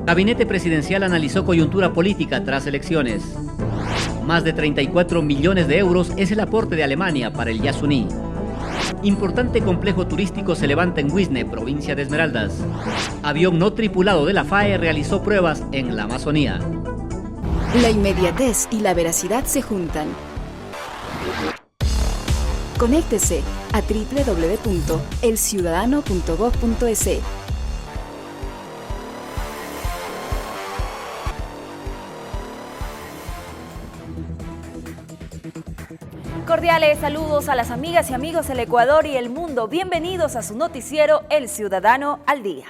Gabinete presidencial analizó coyuntura política tras elecciones. Más de 34 millones de euros es el aporte de Alemania para el Yasuní. Importante complejo turístico se levanta en Huizne, provincia de Esmeraldas. Avión no tripulado de la FAE realizó pruebas en la Amazonía. La inmediatez y la veracidad se juntan. Conéctese a www.elciudadano.gov.es. Cordiales saludos a las amigas y amigos del Ecuador y el mundo. Bienvenidos a su noticiero El Ciudadano al Día.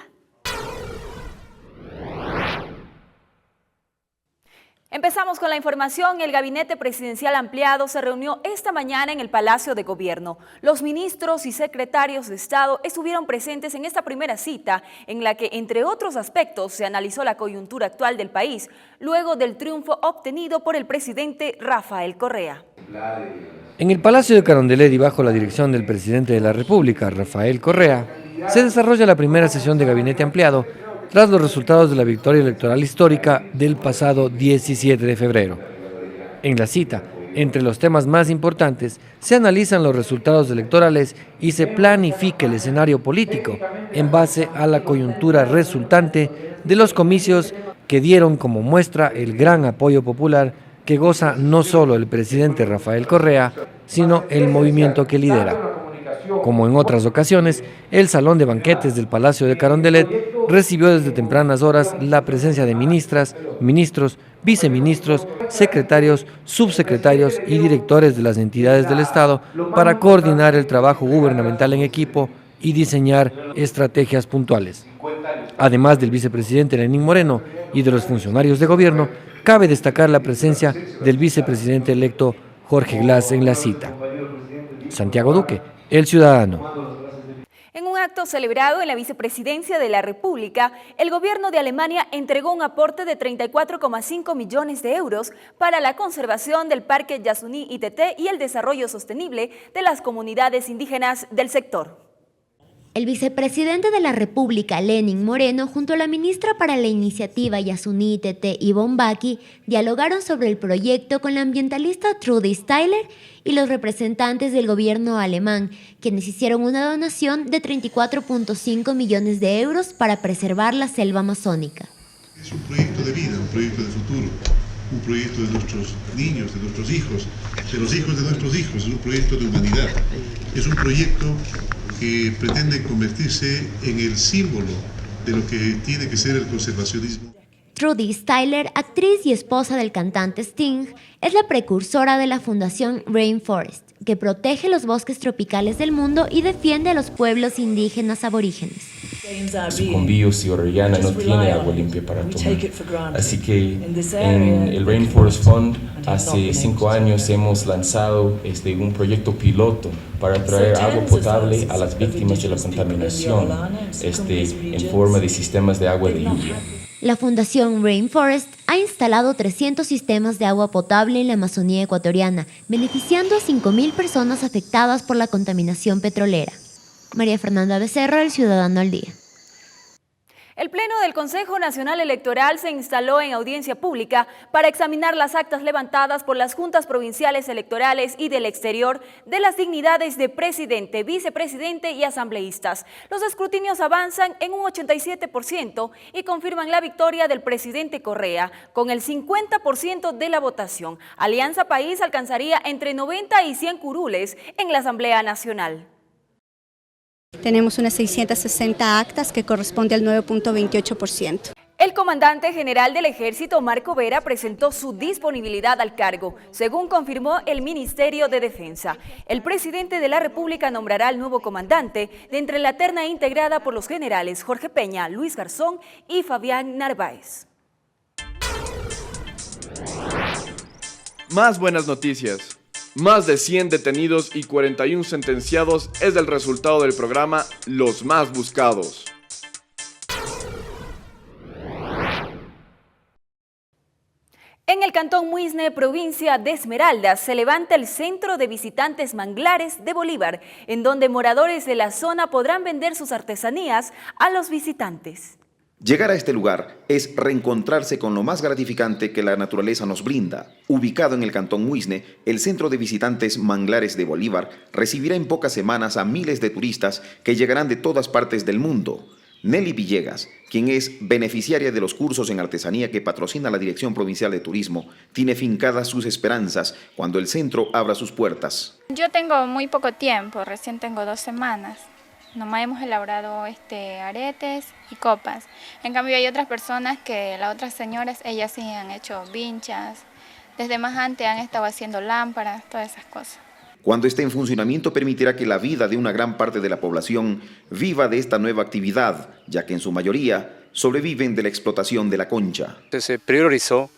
Empezamos con la información. El gabinete presidencial ampliado se reunió esta mañana en el Palacio de Gobierno. Los ministros y secretarios de Estado estuvieron presentes en esta primera cita, en la que, entre otros aspectos, se analizó la coyuntura actual del país, luego del triunfo obtenido por el presidente Rafael Correa. En el Palacio de Carondelet y bajo la dirección del presidente de la República, Rafael Correa, se desarrolla la primera sesión de gabinete ampliado tras los resultados de la victoria electoral histórica del pasado 17 de febrero. En la cita, entre los temas más importantes, se analizan los resultados electorales y se planifica el escenario político en base a la coyuntura resultante de los comicios que dieron como muestra el gran apoyo popular que goza no solo el presidente Rafael Correa, sino el movimiento que lidera. Como en otras ocasiones, el salón de banquetes del Palacio de Carondelet recibió desde tempranas horas la presencia de ministras, ministros, viceministros, secretarios, subsecretarios y directores de las entidades del Estado para coordinar el trabajo gubernamental en equipo y diseñar estrategias puntuales. Además del vicepresidente Lenín Moreno y de los funcionarios de gobierno, cabe destacar la presencia del vicepresidente electo Jorge Glass en la cita. Santiago Duque, El Ciudadano. En un acto celebrado en la Vicepresidencia de la República, el gobierno de Alemania entregó un aporte de 34,5 millones de euros para la conservación del Parque Yasuní Iteté y el desarrollo sostenible de las comunidades indígenas del sector. El vicepresidente de la República, Lenín Moreno, junto a la ministra para la iniciativa Yasuní Iteté, Ivonne Baki, dialogaron sobre el proyecto con la ambientalista Trudy Steiler y los representantes del gobierno alemán, quienes hicieron una donación de 34,5 millones de euros para preservar la selva amazónica. Es un proyecto de vida, un proyecto de futuro, un proyecto de nuestros niños, de nuestros hijos, de los hijos de nuestros hijos, es un proyecto de humanidad, es un proyecto que pretende convertirse en el símbolo de lo que tiene que ser el conservacionismo. Trudy Steiler, actriz y esposa del cantante Sting, es la precursora de la fundación Rainforest, que protege los bosques tropicales del mundo y defiende a los pueblos indígenas aborígenes. Sucumbíos y Orellana no tiene agua limpia para tomar. Así que en el Rainforest Fund hace 5 años hemos lanzado un proyecto piloto para traer agua potable a las víctimas de la contaminación en forma de sistemas de agua de lluvia. La Fundación Rainforest ha instalado 300 sistemas de agua potable en la Amazonía ecuatoriana, beneficiando a 5.000 personas afectadas por la contaminación petrolera. María Fernanda Becerra, El Ciudadano al Día. El Pleno del Consejo Nacional Electoral se instaló en audiencia pública para examinar las actas levantadas por las juntas provinciales electorales y del exterior de las dignidades de presidente, vicepresidente y asambleístas. Los escrutinios avanzan en un 87% y confirman la victoria del presidente Correa con el 50% de la votación. Alianza País alcanzaría entre 90 y 100 curules en la Asamblea Nacional. Tenemos unas 660 actas que corresponde al 9,28%. El comandante general del Ejército, Marco Vera, presentó su disponibilidad al cargo, según confirmó el Ministerio de Defensa. El presidente de la República nombrará al nuevo comandante de entre la terna integrada por los generales Jorge Peña, Luis Garzón y Fabián Narváez. Más buenas noticias. Más de 100 detenidos y 41 sentenciados es el resultado del programa Los Más Buscados. En el cantón Huizne, provincia de Esmeraldas, se levanta el Centro de Visitantes Manglares de Bolívar, en donde moradores de la zona podrán vender sus artesanías a los visitantes. Llegar a este lugar es reencontrarse con lo más gratificante que la naturaleza nos brinda. Ubicado en el cantón Muisne, el centro de visitantes Manglares de Bolívar recibirá en pocas semanas a miles de turistas que llegarán de todas partes del mundo. Nelly Villegas, quien es beneficiaria de los cursos en artesanía que patrocina la Dirección Provincial de Turismo, tiene fincadas sus esperanzas cuando el centro abra sus puertas. Yo tengo muy poco tiempo, recién tengo 2 semanas. Nomás hemos elaborado aretes y copas. En cambio hay otras personas que, las otras señoras, ellas sí han hecho vinchas. Desde más antes han estado haciendo lámparas, todas esas cosas. Cuando esté en funcionamiento permitirá que la vida de una gran parte de la población viva de esta nueva actividad, ya que en su mayoría sobreviven de la explotación de la concha. Se priorizó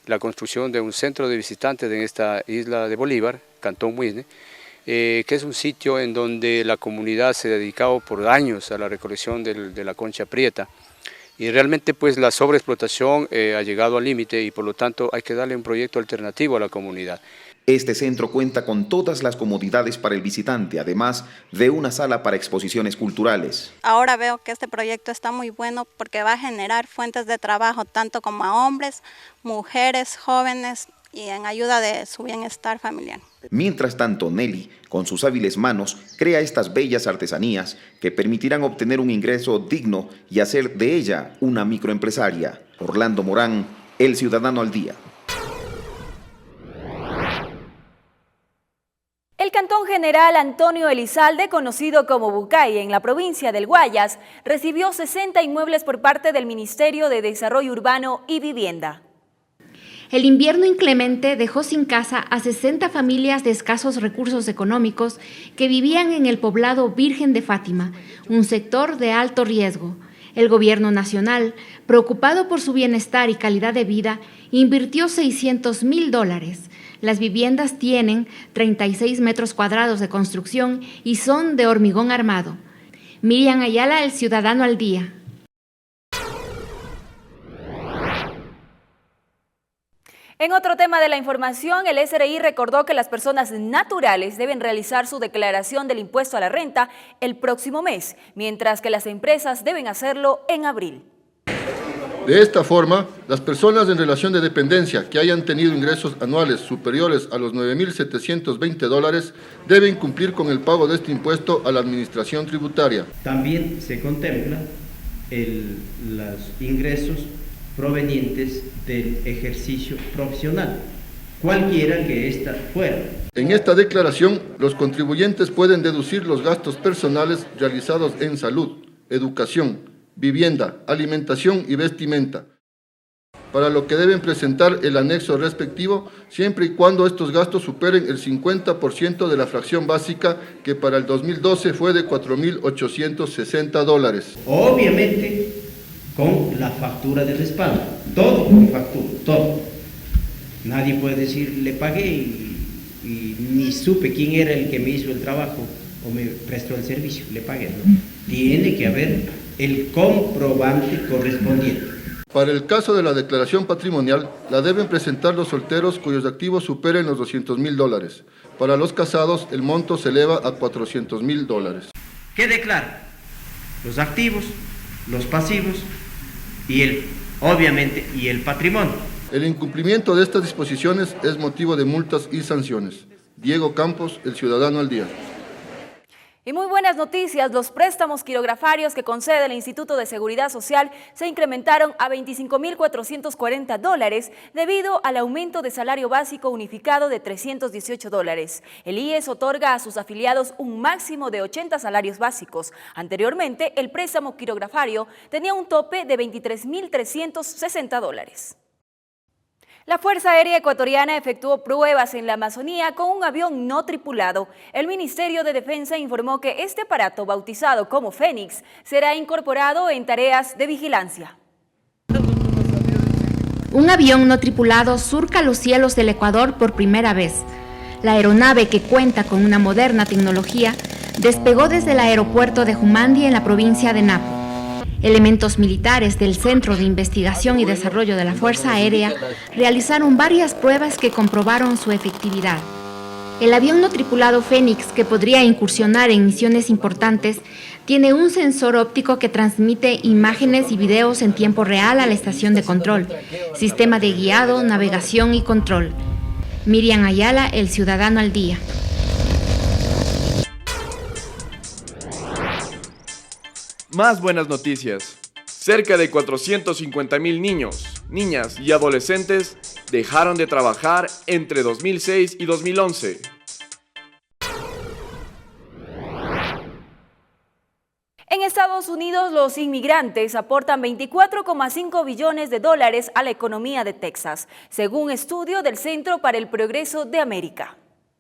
la construcción de un centro de visitantes en esta isla de Bolívar, Cantón Muisne, que es un sitio en donde la comunidad se ha dedicado por años a la recolección de la concha prieta. Y realmente pues la sobreexplotación ha llegado al límite y por lo tanto hay que darle un proyecto alternativo a la comunidad. Este centro cuenta con todas las comodidades para el visitante, además de una sala para exposiciones culturales. Ahora veo que este proyecto está muy bueno porque va a generar fuentes de trabajo tanto como a hombres, mujeres, jóvenes y en ayuda de su bienestar familiar. Mientras tanto, Nelly, con sus hábiles manos, crea estas bellas artesanías que permitirán obtener un ingreso digno y hacer de ella una microempresaria. Orlando Morán, El Ciudadano al Día. El Cantón General Antonio Elizalde, conocido como Bucay en la provincia del Guayas, recibió 60 inmuebles por parte del Ministerio de Desarrollo Urbano y Vivienda. El invierno inclemente dejó sin casa a 60 familias de escasos recursos económicos que vivían en el poblado Virgen de Fátima, un sector de alto riesgo. El gobierno nacional, preocupado por su bienestar y calidad de vida, invirtió $600.000. Las viviendas tienen 36 metros cuadrados de construcción y son de hormigón armado. Miriam Ayala, El Ciudadano al Día. En otro tema de la información, el SRI recordó que las personas naturales deben realizar su declaración del impuesto a la renta el próximo mes, mientras que las empresas deben hacerlo en abril. De esta forma, las personas en relación de dependencia que hayan tenido ingresos anuales superiores a los $9.720 deben cumplir con el pago de este impuesto a la administración tributaria. También se contempla los ingresos provenientes del ejercicio profesional, cualquiera que ésta fuera. En esta declaración, los contribuyentes pueden deducir los gastos personales realizados en salud, educación, vivienda, alimentación y vestimenta, para lo que deben presentar el anexo respectivo, siempre y cuando estos gastos superen el 50% de la fracción básica, que para el 2012 fue de $4.860. Obviamente, con la factura de respaldo, todo con factura, todo. Nadie puede decir, le pagué y ni supe quién era el que me hizo el trabajo o me prestó el servicio, le pagué, ¿no? Tiene que haber el comprobante correspondiente. Para el caso de la declaración patrimonial, la deben presentar los solteros cuyos activos superen los $200.000. Para los casados, el monto se eleva a $400.000. ¿Qué declara? Los activos, los pasivos y obviamente el patrimonio. El incumplimiento de estas disposiciones es motivo de multas y sanciones. Diego Campos, El Ciudadano al Día. Y muy buenas noticias, los préstamos quirografarios que concede el Instituto de Seguridad Social se incrementaron a $25.440 debido al aumento de salario básico unificado de $318. El IES otorga a sus afiliados un máximo de 80 salarios básicos. Anteriormente, el préstamo quirografario tenía un tope de $23.360. La Fuerza Aérea Ecuatoriana efectuó pruebas en la Amazonía con un avión no tripulado. El Ministerio de Defensa informó que este aparato, bautizado como Fénix, será incorporado en tareas de vigilancia. Un avión no tripulado surca los cielos del Ecuador por primera vez. La aeronave, que cuenta con una moderna tecnología, despegó desde el aeropuerto de Jumandi en la provincia de Napo. Elementos militares del Centro de Investigación y Desarrollo de la Fuerza Aérea realizaron varias pruebas que comprobaron su efectividad. El avión no tripulado Fénix, que podría incursionar en misiones importantes, tiene un sensor óptico que transmite imágenes y videos en tiempo real a la estación de control, sistema de guiado, navegación y control. Miriam Ayala, El Ciudadano al Día. Más buenas noticias. Cerca de 450,000 niños, niñas y adolescentes dejaron de trabajar entre 2006 y 2011. En Estados Unidos, los inmigrantes aportan $24,5 billones a la economía de Texas, según un estudio del Centro para el Progreso de América.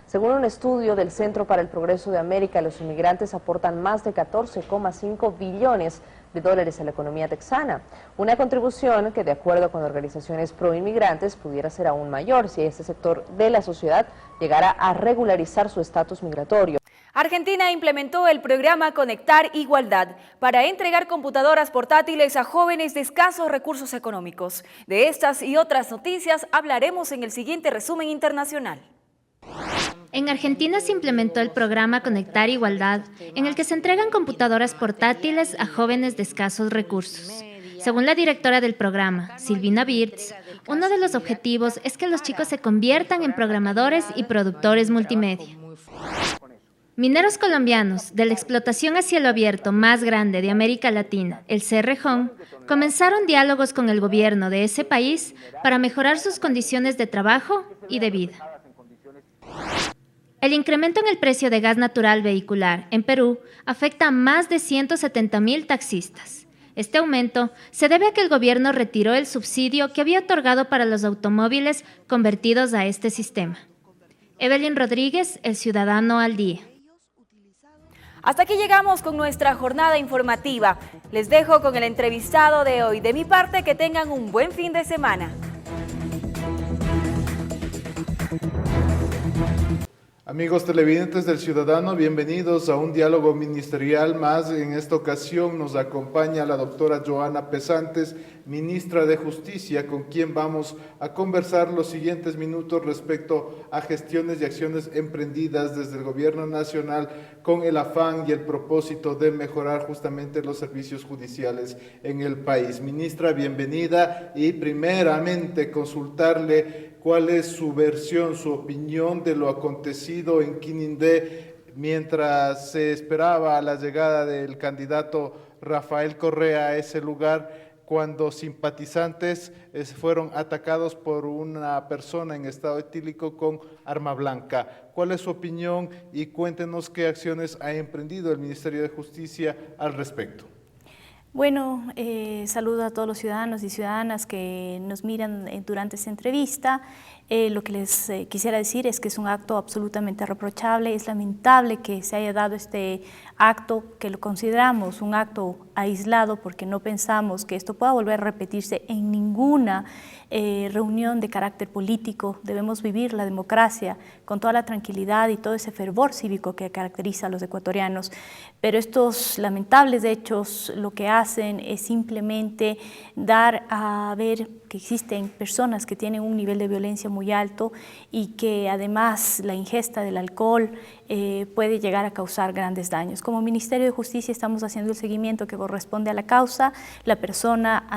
Según un estudio del Centro para el Progreso de América, los inmigrantes aportan más de $14,5 billones a la economía texana. Una contribución que, de acuerdo con organizaciones pro-inmigrantes, pudiera ser aún mayor si este sector de la sociedad llegara a regularizar su estatus migratorio. Argentina implementó el programa Conectar Igualdad para entregar computadoras portátiles a jóvenes de escasos recursos económicos. De estas y otras noticias hablaremos en el siguiente resumen internacional. En Argentina se implementó el programa Conectar Igualdad, en el que se entregan computadoras portátiles a jóvenes de escasos recursos. Según la directora del programa, Silvina Birtz, uno de los objetivos es que los chicos se conviertan en programadores y productores multimedia. Mineros colombianos de la explotación a cielo abierto más grande de América Latina, el Cerrejón, comenzaron diálogos con el gobierno de ese país para mejorar sus condiciones de trabajo y de vida. El incremento en el precio de gas natural vehicular en Perú afecta a más de 170,000 taxistas. Este aumento se debe a que el gobierno retiró el subsidio que había otorgado para los automóviles convertidos a este sistema. Evelyn Rodríguez, El Ciudadano al Día. Hasta aquí llegamos con nuestra jornada informativa. Les dejo con el entrevistado de hoy. De mi parte, que tengan un buen fin de semana. Amigos televidentes del Ciudadano, bienvenidos a un diálogo ministerial más. En esta ocasión nos acompaña la doctora Joana Pesantes, ministra de Justicia, con quien vamos a conversar los siguientes minutos respecto a gestiones y acciones emprendidas desde el Gobierno Nacional con el afán y el propósito de mejorar justamente los servicios judiciales en el país. Ministra, bienvenida, y primeramente consultarle cuál es su versión, su opinión de lo acontecido en Quinindé mientras se esperaba la llegada del candidato Rafael Correa a ese lugar, cuando simpatizantes fueron atacados por una persona en estado etílico con arma blanca. ¿Cuál es su opinión? Y cuéntenos qué acciones ha emprendido el Ministerio de Justicia al respecto. Bueno, saludo a todos los ciudadanos y ciudadanas que nos miran durante esta entrevista. Lo que les quisiera decir es que es un acto absolutamente reprochable. Es lamentable que se haya dado este acto, que lo consideramos un acto aislado, porque no pensamos que esto pueda volver a repetirse en ninguna reunión de carácter político. Debemos vivir la democracia con toda la tranquilidad y todo ese fervor cívico que caracteriza a los ecuatorianos. Pero estos lamentables hechos lo que hacen es simplemente dar a ver que existen personas que tienen un nivel de violencia muy alto y que además la ingesta del alcohol puede llegar a causar grandes daños. Como Ministerio de Justicia estamos haciendo el seguimiento que corresponde a la causa. La persona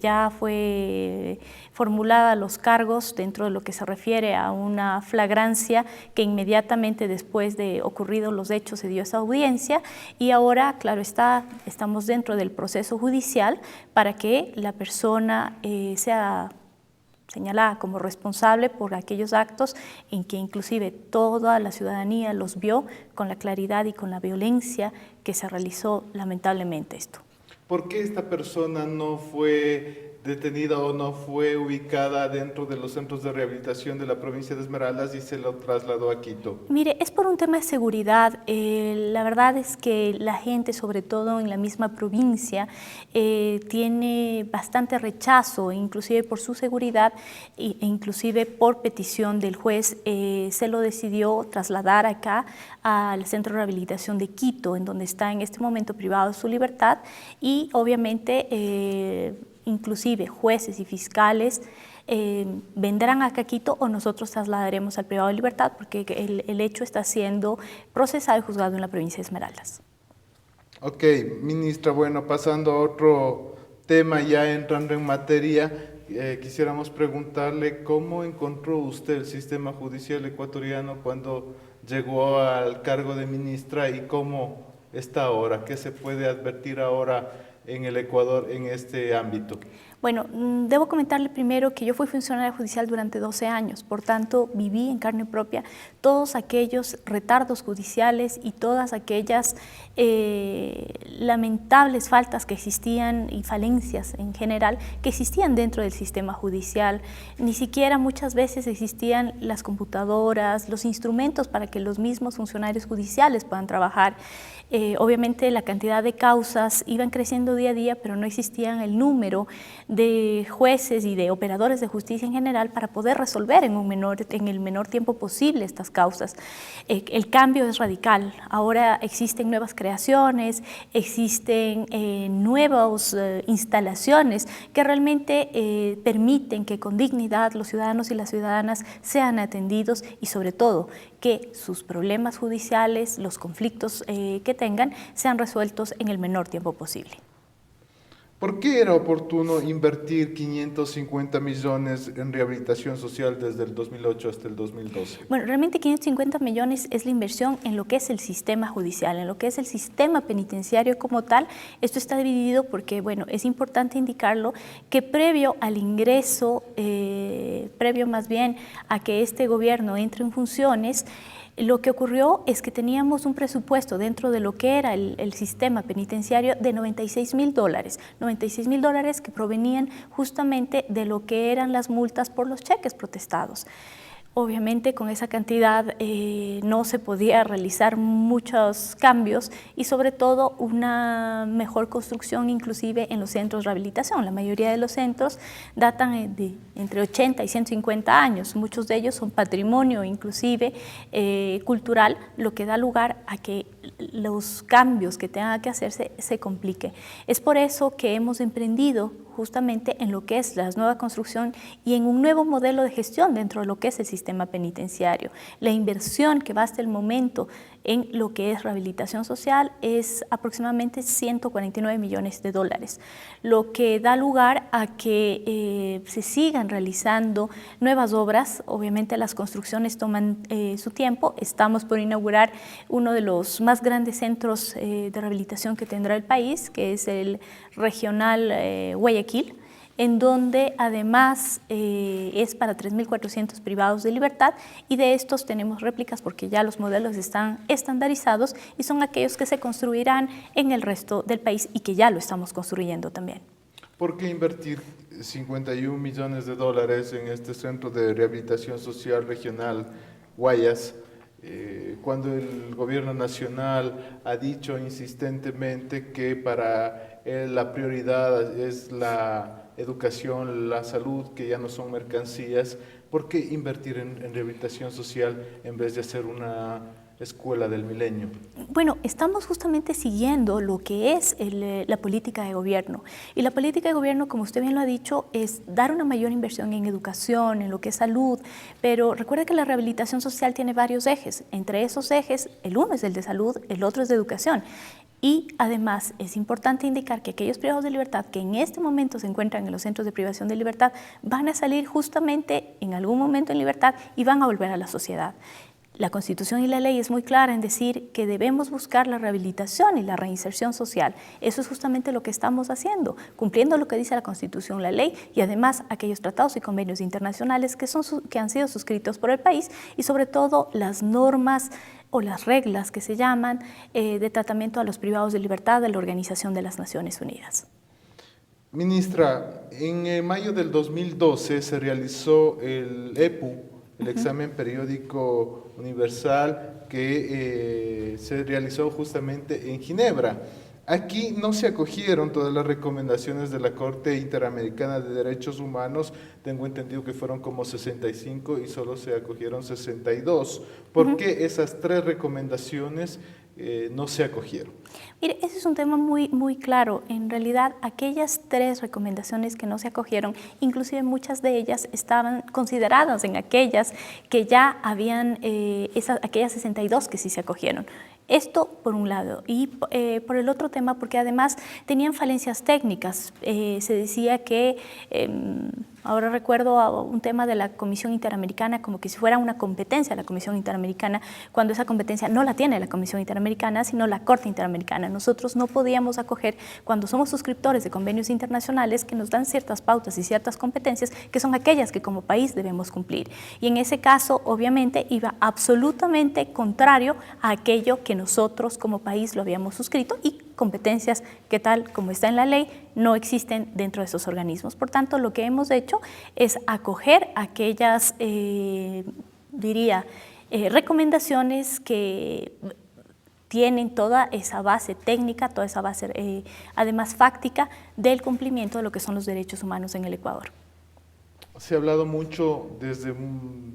ya fue formulada los cargos dentro de lo que se refiere a una flagrancia que inmediatamente después de ocurridos los hechos se dio esa audiencia, y ahora, claro está, estamos dentro del proceso judicial para que la persona sea señalada como responsable por aquellos actos en que inclusive toda la ciudadanía los vio con la claridad y con la violencia que se realizó lamentablemente esto. ¿Por qué esta persona no fue detenida o no fue ubicada dentro de los centros de rehabilitación de la provincia de Esmeraldas y se lo trasladó a Quito? Mire, es por un tema de seguridad. La verdad es que la gente, sobre todo en la misma provincia, tiene bastante rechazo, inclusive por su seguridad e inclusive por petición del juez, se lo decidió trasladar acá al Centro de Rehabilitación de Quito, en donde está en este momento privado de su libertad, y obviamente inclusive jueces y fiscales vendrán acá a Quito o nosotros trasladaremos al privado de libertad porque el hecho está siendo procesado y juzgado en la provincia de Esmeraldas. Ok, ministra, bueno, pasando a otro tema, ya entrando en materia, quisiéramos preguntarle cómo encontró usted el sistema judicial ecuatoriano cuando llegó al cargo de ministra y cómo está ahora, qué se puede advertir ahora en el Ecuador en este ámbito. Bueno, debo comentarle primero que yo fui funcionaria judicial durante 12 años, por tanto viví en carne propia todos aquellos retardos judiciales y todas aquellas lamentables faltas que existían y falencias en general que existían dentro del sistema judicial. Ni siquiera muchas veces existían las computadoras, los instrumentos para que los mismos funcionarios judiciales puedan trabajar. Obviamente la cantidad de causas iban creciendo día a día, pero no existían el número de jueces y de operadores de justicia en general para poder resolver en el menor tiempo posible estas causas. El cambio es radical. Ahora existen nuevas creaciones, existen nuevas instalaciones que realmente permiten que con dignidad los ciudadanos y las ciudadanas sean atendidos y sobre todo que sus problemas judiciales, los conflictos que tengan, sean resueltos en el menor tiempo posible. ¿Por qué era oportuno invertir 550 millones en rehabilitación social desde el 2008 hasta el 2012? Bueno, realmente 550 millones es la inversión en lo que es el sistema judicial, en lo que es el sistema penitenciario como tal. Esto está dividido porque, bueno, es importante indicarlo, que previo al ingreso, previo más bien a que este gobierno entre en funciones, lo que ocurrió es que teníamos un presupuesto dentro de lo que era el sistema penitenciario de $96.000, $96.000 que provenían justamente de lo que eran las multas por los cheques protestados. Obviamente con esa cantidad no se podía realizar muchos cambios y sobre todo una mejor construcción inclusive en los centros de rehabilitación. La mayoría de los centros datan de entre 80 y 150 años, muchos de ellos son patrimonio inclusive cultural, lo que da lugar a que los cambios que tengan que hacerse se complique. Es por eso que hemos emprendido justamente en lo que es la nueva construcción y en un nuevo modelo de gestión dentro de lo que es el sistema penitenciario. La inversión que va hasta el momento en lo que es rehabilitación social es aproximadamente $149 millones, lo que da lugar a que se sigan realizando nuevas obras. Obviamente las construcciones toman su tiempo. Estamos por inaugurar uno de los más grandes centros de rehabilitación que tendrá el país, que es el regional Guayaquil, en donde además es para 3.400 privados de libertad y de estos tenemos réplicas porque ya los modelos están estandarizados y son aquellos que se construirán en el resto del país y que ya lo estamos construyendo también. ¿Por qué invertir $51 millones en este centro de rehabilitación social regional Guayas, cuando el gobierno nacional ha dicho insistentemente que para él la prioridad es la educación, la salud, que ya no son mercancías? ¿Por qué invertir en rehabilitación social en vez de hacer una escuela del milenio? Bueno, estamos justamente siguiendo lo que es la política de gobierno. Y la política de gobierno, como usted bien lo ha dicho, es dar una mayor inversión en educación, en lo que es salud, pero recuerde que la rehabilitación social tiene varios ejes. Entre esos ejes, el uno es el de salud, el otro es de educación. Y además es importante indicar que aquellos privados de libertad que en este momento se encuentran en los centros de privación de libertad van a salir justamente en algún momento en libertad y van a volver a la sociedad. La Constitución y la ley es muy clara en decir que debemos buscar la rehabilitación y la reinserción social. Eso es justamente lo que estamos haciendo, cumpliendo lo que dice la Constitución, la ley y además aquellos tratados y convenios internacionales que han sido suscritos por el país y sobre todo las normas o las reglas que se llaman de tratamiento a los privados de libertad de la Organización de las Naciones Unidas. Ministra, en mayo del 2012 se realizó el EPU, el examen periódico universal que se realizó justamente en Ginebra. Aquí no se acogieron todas las recomendaciones de la Corte Interamericana de Derechos Humanos, tengo entendido que fueron como 65 y solo se acogieron 62. ¿Por qué esas 3 recomendaciones no se acogieron? Mire, ese es un tema muy claro. En realidad, aquellas 3 recomendaciones que no se acogieron, inclusive muchas de ellas estaban consideradas en aquellas que ya habían, aquellas 62 que sí se acogieron. Esto por un lado, y por el otro tema, porque además tenían falencias técnicas. Se decía que, ahora recuerdo un tema de la Comisión Interamericana, como que si fuera una competencia de la Comisión Interamericana, cuando esa competencia no la tiene la Comisión Interamericana, sino la Corte Interamericana. Nosotros no podíamos acoger, cuando somos suscriptores de convenios internacionales que nos dan ciertas pautas y ciertas competencias, que son aquellas que como país debemos cumplir. Y en ese caso, obviamente, iba absolutamente contrario a aquello que nosotros como país lo habíamos suscrito y competencias que tal como está en la ley no existen dentro de esos organismos. Por tanto, lo que hemos hecho es acoger aquellas, recomendaciones que tienen toda esa base técnica, toda esa base además fáctica del cumplimiento de lo que son los derechos humanos en el Ecuador. Se ha hablado mucho desde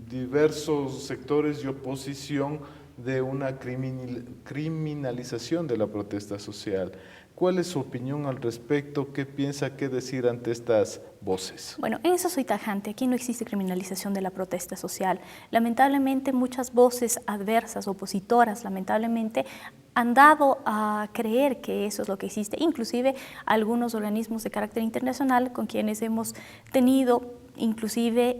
diversos sectores y oposición de una criminalización de la protesta social. ¿Cuál es su opinión al respecto? ¿Qué piensa, qué decir ante estas voces? Bueno, en eso soy tajante. Aquí no existe criminalización de la protesta social. Lamentablemente, muchas voces adversas, opositoras, lamentablemente, han dado a creer que eso es lo que existe. Inclusive, algunos organismos de carácter internacional con quienes hemos tenido inclusive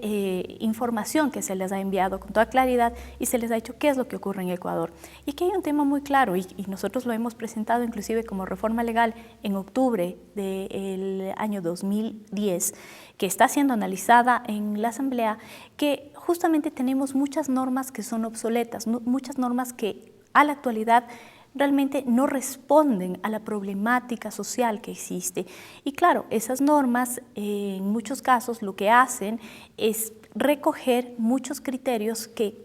información que se les ha enviado con toda claridad y se les ha dicho qué es lo que ocurre en Ecuador. Y aquí hay un tema muy claro y nosotros lo hemos presentado inclusive como reforma legal en octubre del año 2010, que está siendo analizada en la Asamblea, que justamente tenemos muchas normas que son obsoletas, muchas normas que a la actualidad realmente no responden a la problemática social que existe. Y claro, esas normas en muchos casos lo que hacen es recoger muchos criterios que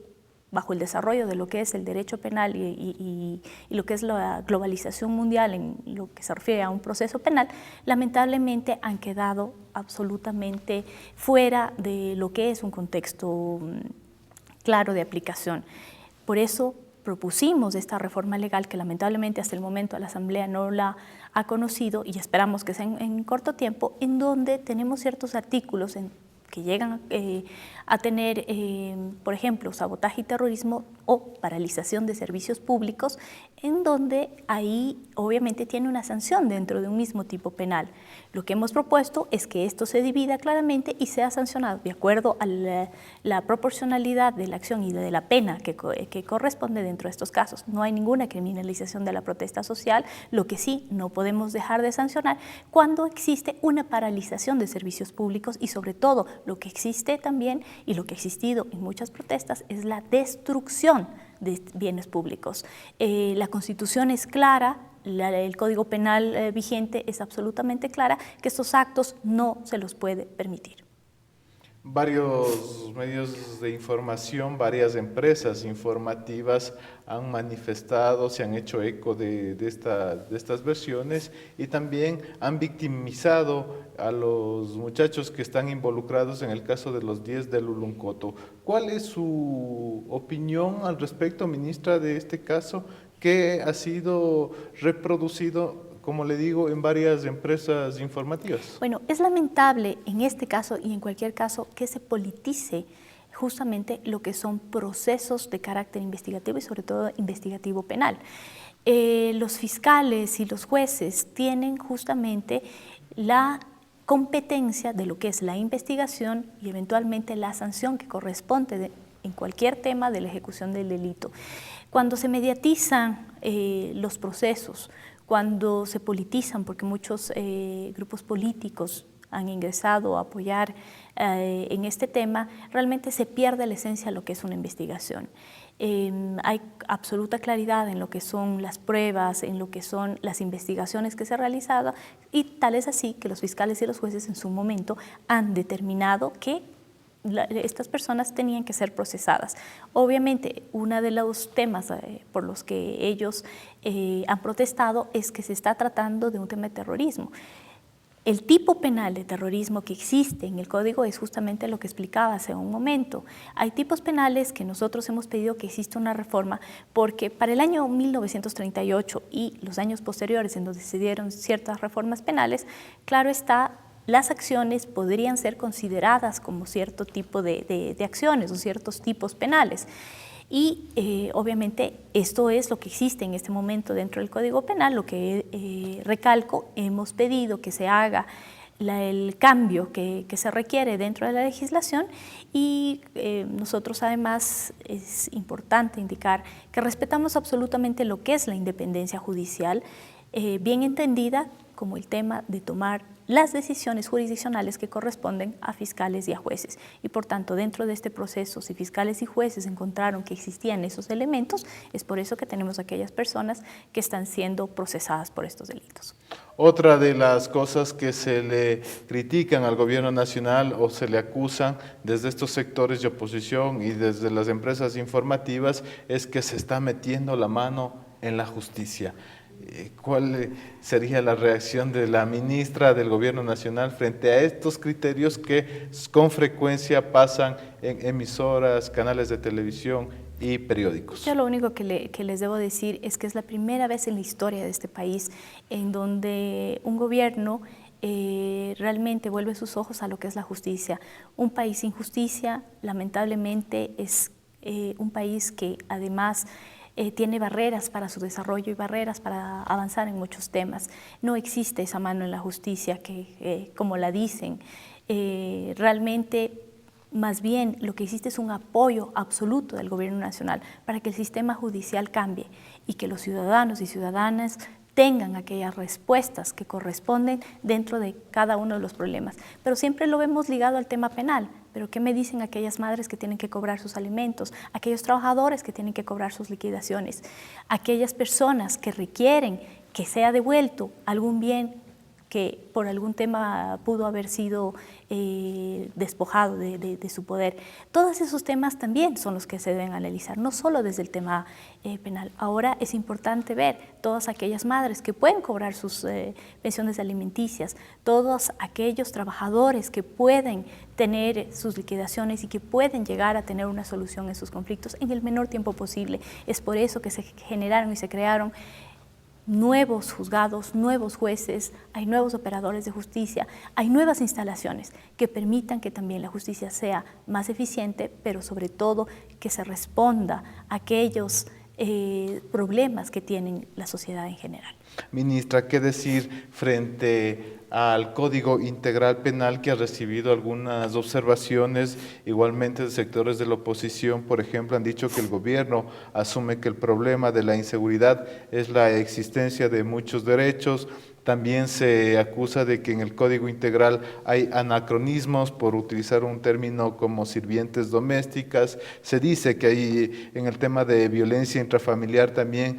bajo el desarrollo de lo que es el derecho penal y lo que es la globalización mundial en lo que se refiere a un proceso penal, lamentablemente han quedado absolutamente fuera de lo que es un contexto claro de aplicación. Por eso propusimos esta reforma legal que lamentablemente hasta el momento la Asamblea no la ha conocido y esperamos que sea en corto tiempo, en donde tenemos ciertos artículos que llegan a tener, por ejemplo, sabotaje y terrorismo o paralización de servicios públicos, en donde ahí obviamente tiene una sanción dentro de un mismo tipo penal. Lo que hemos propuesto es que esto se divida claramente y sea sancionado de acuerdo a la proporcionalidad de la acción y de la pena que corresponde dentro de estos casos. No hay ninguna criminalización de la protesta social, lo que sí no podemos dejar de sancionar cuando existe una paralización de servicios públicos y sobre todo lo que existe también y lo que ha existido en muchas protestas es la destrucción de bienes públicos. La Constitución es clara, el Código Penal vigente es absolutamente clara que estos actos no se los puede permitir. Varios medios de información, varias empresas informativas han manifestado, se han hecho eco de estas versiones y también han victimizado a los muchachos que están involucrados en el caso de los 10 de Luluncoto. ¿Cuál es su opinión al respecto, ministra, de este caso que ha sido reproducido, como le digo, en varias empresas informativas? Bueno, es lamentable en este caso y en cualquier caso que se politice justamente lo que son procesos de carácter investigativo y sobre todo investigativo penal. Los fiscales y los jueces tienen justamente la competencia de lo que es la investigación y eventualmente la sanción que corresponde en cualquier tema de la ejecución del delito. Cuando se mediatizan los procesos, cuando se politizan, porque muchos grupos políticos han ingresado a apoyar en este tema, realmente se pierde la esencia de lo que es una investigación. Hay absoluta claridad en lo que son las pruebas, en lo que son las investigaciones que se han realizado y tal es así que los fiscales y los jueces en su momento han determinado que estas personas tenían que ser procesadas. Obviamente, uno de los temas por los que ellos han protestado es que se está tratando de un tema de terrorismo. El tipo penal de terrorismo que existe en el Código es justamente lo que explicaba hace un momento. Hay tipos penales que nosotros hemos pedido que exista una reforma porque para el año 1938 y los años posteriores en donde se dieron ciertas reformas penales, claro está, las acciones podrían ser consideradas como cierto tipo de acciones o ciertos tipos penales. Y obviamente esto es lo que existe en este momento dentro del Código Penal, lo que recalco, hemos pedido que se haga el cambio que se requiere dentro de la legislación y nosotros además es importante indicar que respetamos absolutamente lo que es la independencia judicial, bien entendida como el tema de tomar las decisiones jurisdiccionales que corresponden a fiscales y a jueces. Y por tanto, dentro de este proceso, si fiscales y jueces encontraron que existían esos elementos, es por eso que tenemos aquellas personas que están siendo procesadas por estos delitos. Otra de las cosas que se le critican al gobierno nacional o se le acusan desde estos sectores de oposición y desde las empresas informativas es que se está metiendo la mano en la justicia. ¿Cuál sería la reacción de la ministra del Gobierno Nacional frente a estos criterios que con frecuencia pasan en emisoras, canales de televisión y periódicos? Yo lo único que les debo decir es que es la primera vez en la historia de este país en donde un gobierno realmente vuelve sus ojos a lo que es la justicia. Un país sin justicia, lamentablemente, es un país que además tiene barreras para su desarrollo y barreras para avanzar en muchos temas. No existe esa mano en la justicia que, como la dicen, realmente más bien lo que existe es un apoyo absoluto del gobierno nacional para que el sistema judicial cambie y que los ciudadanos y ciudadanas tengan aquellas respuestas que corresponden dentro de cada uno de los problemas. Pero siempre lo vemos ligado al tema penal. Pero ¿qué me dicen aquellas madres que tienen que cobrar sus alimentos? Aquellos trabajadores que tienen que cobrar sus liquidaciones. Aquellas personas que requieren que sea devuelto algún bien que por algún tema pudo haber sido despojado de su poder. Todos esos temas también son los que se deben analizar, no solo desde el tema penal. Ahora es importante ver todas aquellas madres que pueden cobrar sus pensiones alimenticias, todos aquellos trabajadores que pueden tener sus liquidaciones y que pueden llegar a tener una solución en sus conflictos en el menor tiempo posible. Es por eso que se generaron y se crearon nuevos juzgados, nuevos jueces, hay nuevos operadores de justicia, hay nuevas instalaciones que permitan que también la justicia sea más eficiente, pero sobre todo que se responda a aquellos problemas que tienen la sociedad en general. Ministra, ¿qué decir frente al Código Integral Penal que ha recibido algunas observaciones igualmente de sectores de la oposición? Por ejemplo, han dicho que el gobierno asume que el problema de la inseguridad es la existencia de muchos derechos. También se acusa de que en el Código Integral hay anacronismos por utilizar un término como sirvientes domésticas. Se dice que hay en el tema de violencia intrafamiliar también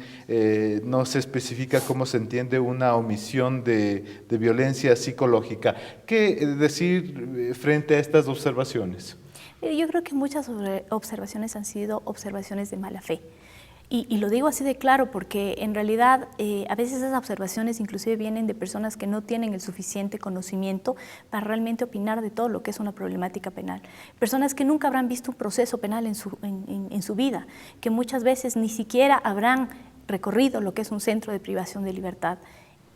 no se especifica cómo se entiende una omisión de violencia psicológica. ¿Qué decir frente a estas observaciones? Yo creo que muchas observaciones han sido observaciones de mala fe. Y lo digo así de claro porque en realidad a veces esas observaciones inclusive vienen de personas que no tienen el suficiente conocimiento para realmente opinar de todo lo que es una problemática penal. Personas que nunca habrán visto un proceso penal en su vida, que muchas veces ni siquiera habrán recorrido lo que es un centro de privación de libertad.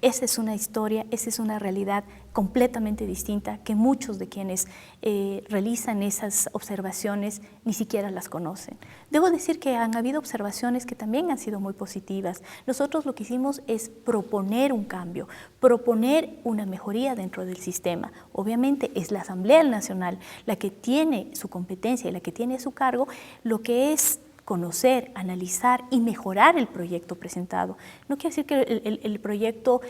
Esa es una historia, esa es una realidad completamente distinta que muchos de quienes realizan esas observaciones ni siquiera las conocen. Debo decir que han habido observaciones que también han sido muy positivas. Nosotros lo que hicimos es proponer un cambio, proponer una mejoría dentro del sistema. Obviamente es la Asamblea Nacional la que tiene su competencia y la que tiene a su cargo lo que es conocer, analizar y mejorar el proyecto presentado. No quiere decir que el proyecto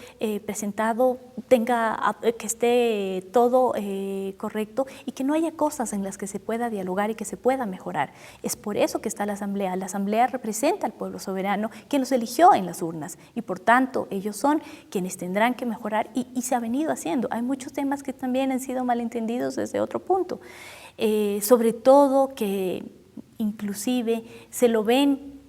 presentado que esté todo correcto y que no haya cosas en las que se pueda dialogar y que se pueda mejorar. Es por eso que está la Asamblea. La Asamblea representa al pueblo soberano, quien los eligió en las urnas y por tanto ellos son quienes tendrán que mejorar y se ha venido haciendo. Hay muchos temas que también han sido malentendidos desde otro punto. Sobre todo que inclusive se lo ven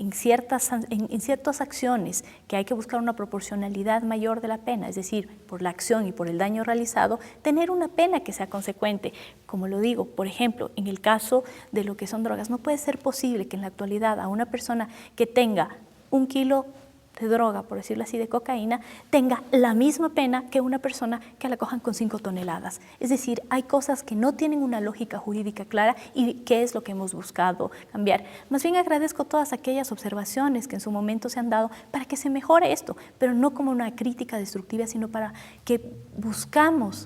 en ciertas acciones que hay que buscar una proporcionalidad mayor de la pena, es decir, por la acción y por el daño realizado, tener una pena que sea consecuente. Como lo digo, por ejemplo, en el caso de lo que son drogas, no puede ser posible que en la actualidad a una persona que tenga 1 kilo de droga, por decirlo así, de cocaína, tenga la misma pena que una persona que la cojan con 5 toneladas. Es decir, hay cosas que no tienen una lógica jurídica clara y qué es lo que hemos buscado cambiar. Más bien agradezco todas aquellas observaciones que en su momento se han dado para que se mejore esto, pero no como una crítica destructiva, sino para que busquemos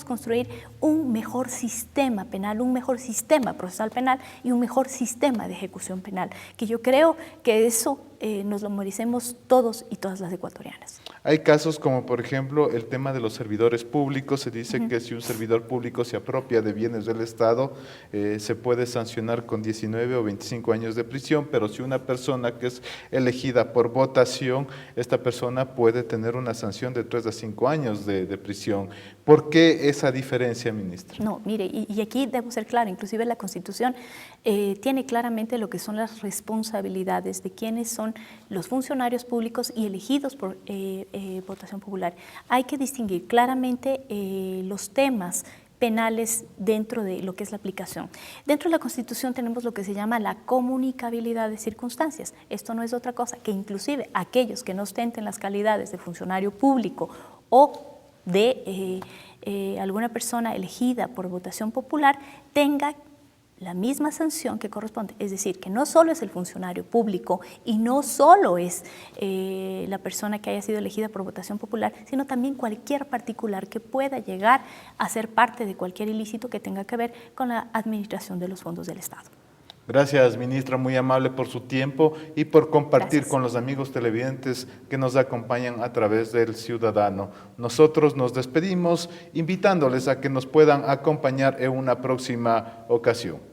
construir un mejor sistema penal, un mejor sistema procesal penal y un mejor sistema de ejecución penal, que yo creo que eso nos lo merecemos todos y todas las ecuatorianas. Hay casos como, por ejemplo, el tema de los servidores públicos. Se dice que si un servidor público se apropia de bienes del Estado, se puede sancionar con 19 o 25 años de prisión, pero si una persona que es elegida por votación, esta persona puede tener una sanción de 3 a 5 años de prisión. ¿Por qué esa diferencia, ministra? No, mire, y aquí debo ser claro, inclusive la Constitución tiene claramente lo que son las responsabilidades de quiénes son los funcionarios públicos y elegidos por votación popular. Hay que distinguir claramente los temas penales dentro de lo que es la aplicación. Dentro de la Constitución tenemos lo que se llama la comunicabilidad de circunstancias. Esto no es otra cosa que inclusive aquellos que no ostenten las calidades de funcionario público o de alguna persona elegida por votación popular tenga la misma sanción que corresponde, es decir, que no solo es el funcionario público y no solo es la persona que haya sido elegida por votación popular, sino también cualquier particular que pueda llegar a ser parte de cualquier ilícito que tenga que ver con la administración de los fondos del Estado. Gracias, ministra, muy amable por su tiempo y por compartir con los amigos televidentes que nos acompañan a través del Ciudadano. Nosotros nos despedimos invitándoles a que nos puedan acompañar en una próxima ocasión.